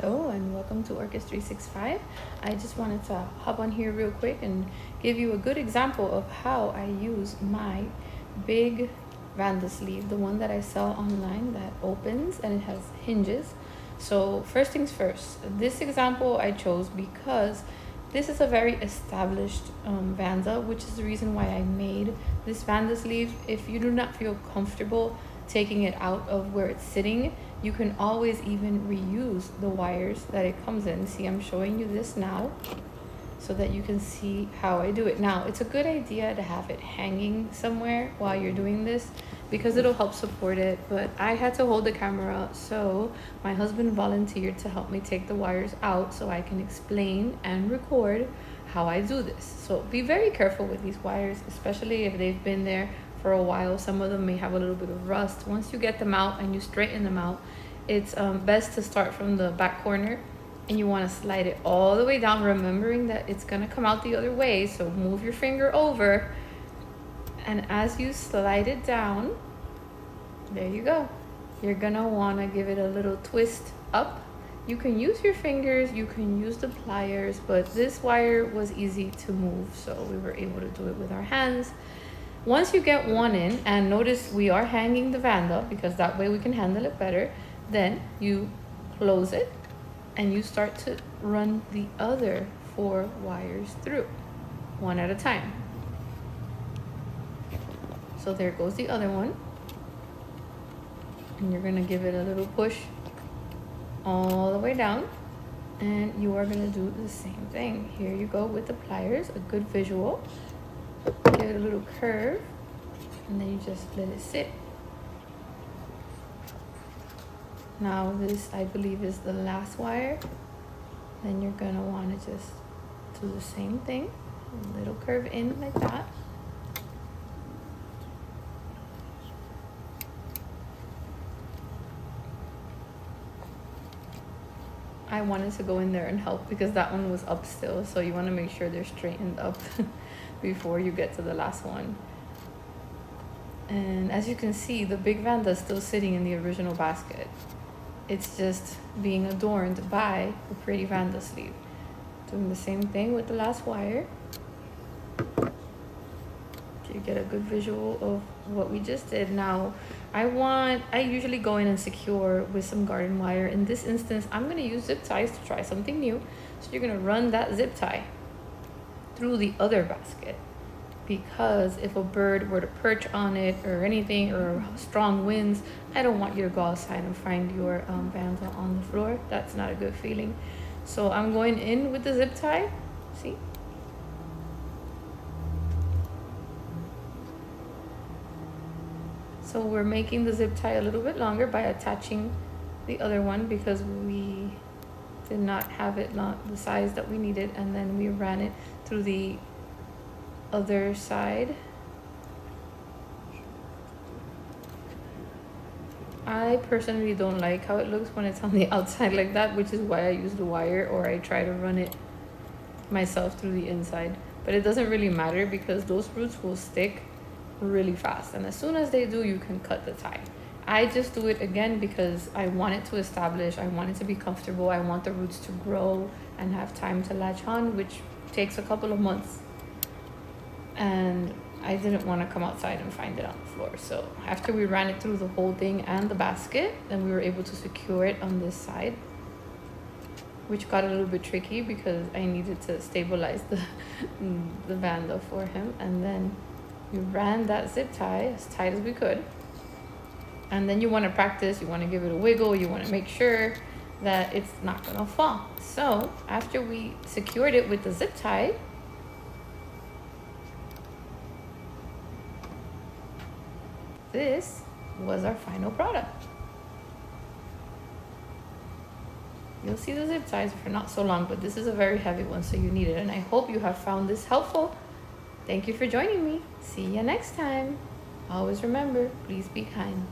Hello and welcome to Orchids 365. I just wanted to hop on here real quick and give you a good example of how I use my big vanda sleeve, the one that I sell online that opens and it has hinges. So first things first, this example I chose because this is a very established vanda, which is the reason why I made this vanda sleeve. If you do not feel comfortable taking it out of where it's sitting, you can always even reuse the wires that it comes in. See, I'm showing you this now so that you can see how I do it. Now, it's a good idea to have it hanging somewhere while you're doing this because it'll help support it, but I had to hold the camera, so my husband volunteered to help me take the wires out so I can explain and record how I do this. So be very careful with these wires, especially if they've been there for a while. Some of them may have a little bit of rust. Once you get them out and you straighten them out, it's best to start from the back corner and you want to slide it all the way down, remembering that it's going to come out the other way. So move your finger over, and as you slide it down, there you go. You're going to want to give it a little twist up. You can use your fingers, you can use the pliers, but this wire was easy to move, so we were able to do it with our hands. Once you get one in, and notice we are hanging the vanda because that way we can handle it better, then you close it and you start to run the other 4 wires through, one at a time. So there goes the other one. And you're gonna give it a little push all the way down, and you are gonna do the same thing. Here you go with the pliers, a good visual. Give it a little curve, and then you just let it sit. Now this, I believe, is the last wire. Then you're gonna want to just do the same thing, a little curve in like that. I wanted to go in there and help because that one was up still, so you want to make sure they're straightened up before you get to the last one. And as you can see, the big vanda is still sitting in the original basket. It's just being adorned by the pretty vanda sleeve. Doing the same thing with the last wire. You get a good visual of what we just did. Now, I usually go in and secure with some garden wire. In this instance, I'm gonna use zip ties to try something new. So you're gonna run that zip tie through the other basket, because if a bird were to perch on it or anything, or strong winds, I don't want you to go outside and find your vanda on the floor. That's not a good feeling. So I'm going in with the zip tie, see? So we're making the zip tie a little bit longer by attaching the other one because we did not have it not the size that we needed, and then we ran it through the other side. I personally don't like how it looks when it's on the outside like that, which is why I use the wire, or I try to run it myself through the inside. But it doesn't really matter because those roots will stick really fast, and as soon as they do, you can cut the tie. I just do it again because I want it to establish, I want it to be comfortable, I want the roots to grow and have time to latch on, which takes a couple of months, and I didn't want to come outside and find it on the floor. So after we ran it through the whole thing and the basket, then we were able to secure it on this side, which got a little bit tricky because I needed to stabilize the vanda for him. And then we ran that zip tie as tight as we could. And then you want to practice, you want to give it a wiggle, you want to make sure that it's not going to fall. So after we secured it with the zip tie, this was our final product. You'll see the zip ties for not so long, but this is a very heavy one, so you need it. And I hope you have found this helpful. Thank you for joining me. See you next time. Always remember, please be kind.